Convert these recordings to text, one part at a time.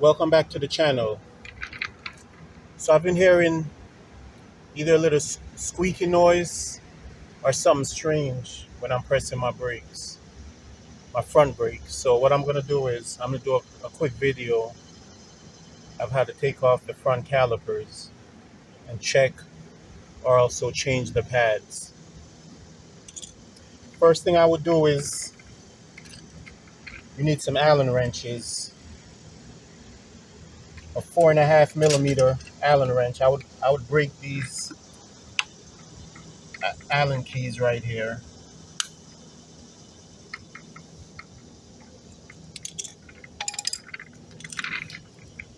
Welcome back to the channel. So I've been hearing either a little squeaky noise or something strange when I'm pressing my brakes, my front brakes. So what I'm gonna do is I'm gonna do a quick video of how to take off the front calipers and check or also change the pads. First thing I would do is you need some Allen wrenches, a 4.5 millimeter Allen wrench. I would break these Allen keys right here.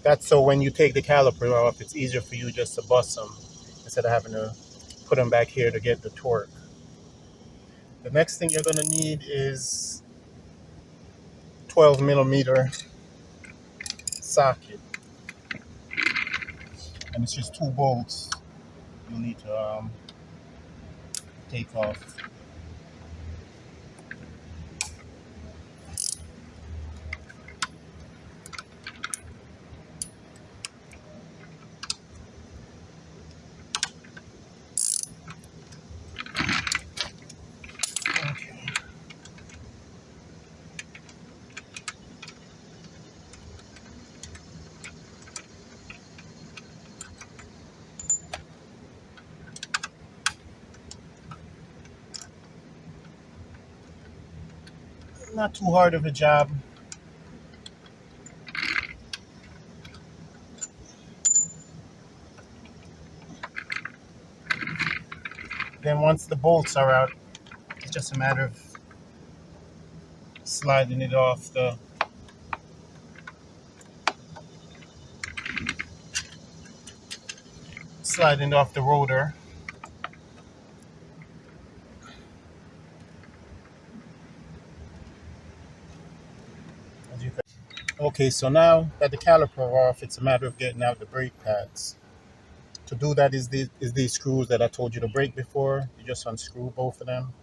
That's so when you take the caliper off, it's easier for you just to bust them instead of having to put them back here to get the torque. The next thing you're going to need is 12 millimeter socket, and it's just 2 bolts you'll need to take off. Okay. Not too hard of a job. Then once the bolts are out, it's just a matter of sliding it off the rotor. As you can. Okay, so now that the caliper are off, it's a matter of getting out the brake pads. To do that is these screws that I told you to break before. You just unscrew both of them.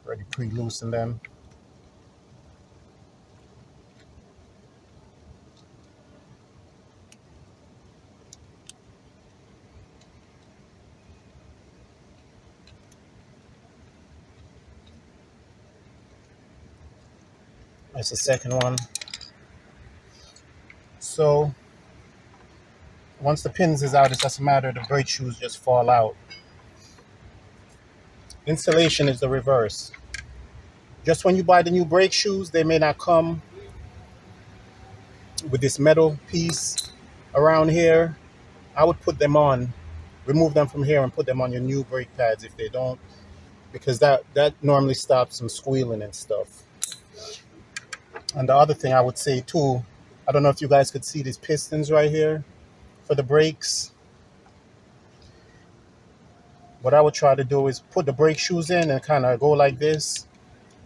Already pre-loosen them. That's the second one. So once the pins is out, it's just a matter of the brake shoes just fall out. Installation is the reverse. Just when you buy the new brake shoes, they may not come with this metal piece around here. I would put them on, remove them from here and put them on your new brake pads if they don't, because that normally stops some squealing and stuff. And the other thing I would say too, I don't know if you guys could see these pistons right here for the brakes. What I would try to do is put the brake shoes in and kind of go like this,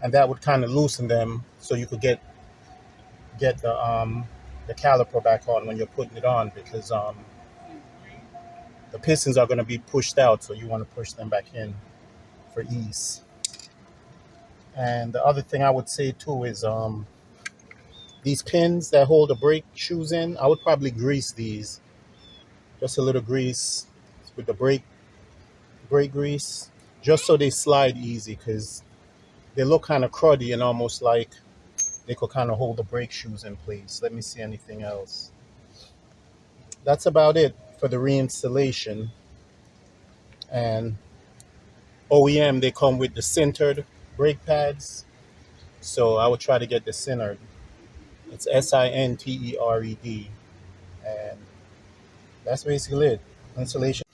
and that would kind of loosen them so you could get the caliper back on when you're putting it on, because the pistons are going to be pushed out, so you want to push them back in for ease. And the other thing I would say too is these pins that hold the brake shoes in, I would probably grease these. Just a little grease with the brake grease, just so they slide easy, because they look kind of cruddy and almost like they could kind of hold the brake shoes in place. Let me see anything else. That's about it for the reinstallation. And OEM, they come with the sintered brake pads, so I would try to get the sintered. It's SINTERED, and that's basically it. Installation.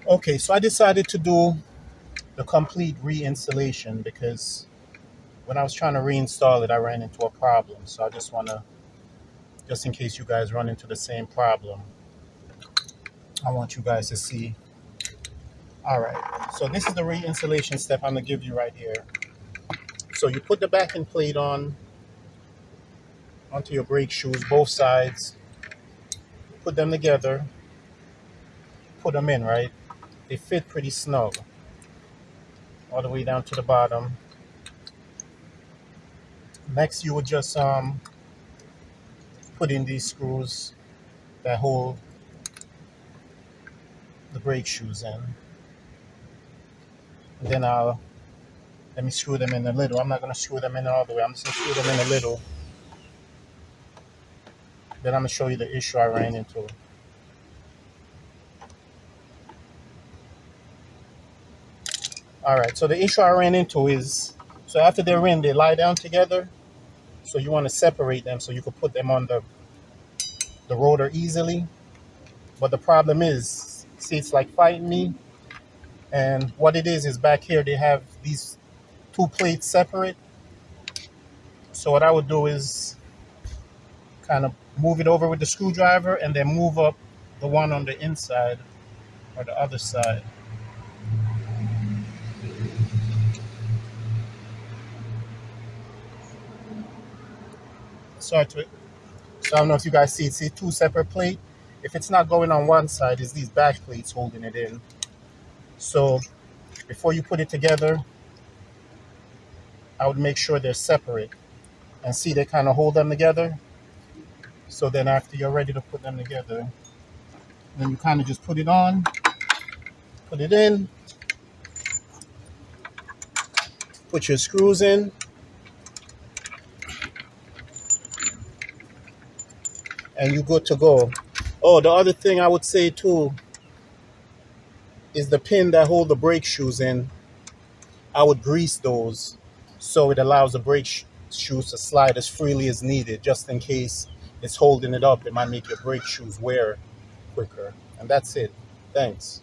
Okay, so I decided to do the complete reinstallation because when I was trying to reinstall it, I ran into a problem. So I just want to, just in case you guys run into the same problem, I want you guys to see. All right, so this is the reinstallation step I'm going to give you right here. So you put the backing plate on onto your brake shoes, both sides, put them together, put them in, right? They fit pretty snug all the way down to the bottom. Next, you would just put in these screws that hold the brake shoes in. And then let me screw them in a little. I'm not going to screw them in all the way. I'm just going to screw them in a little. Then I'm going to show you the issue I ran into. All right, so the issue I ran into is, so after they're in, they lie down together. So you want to separate them so you can put them on the rotor easily. But the problem is, see, it's like fighting me. And what it is back here, they have these two plates separate. So what I would do is kind of move it over with the screwdriver and then move up the one on the inside or the other side. So I don't know if you guys see it. See, two separate plate. If it's not going on one side, it's these back plates holding it in. So before you put it together, I would make sure they're separate. And see, they kind of hold them together. So then after you're ready to put them together, then you kind of just put it on, put it in, put your screws in, and you're good to go. Oh, the other thing I would say too is the pin that hold the brake shoes in. I would grease those so it allows the brake shoes to slide as freely as needed, just in case it's holding it up. It might make your brake shoes wear quicker. And that's it. Thanks.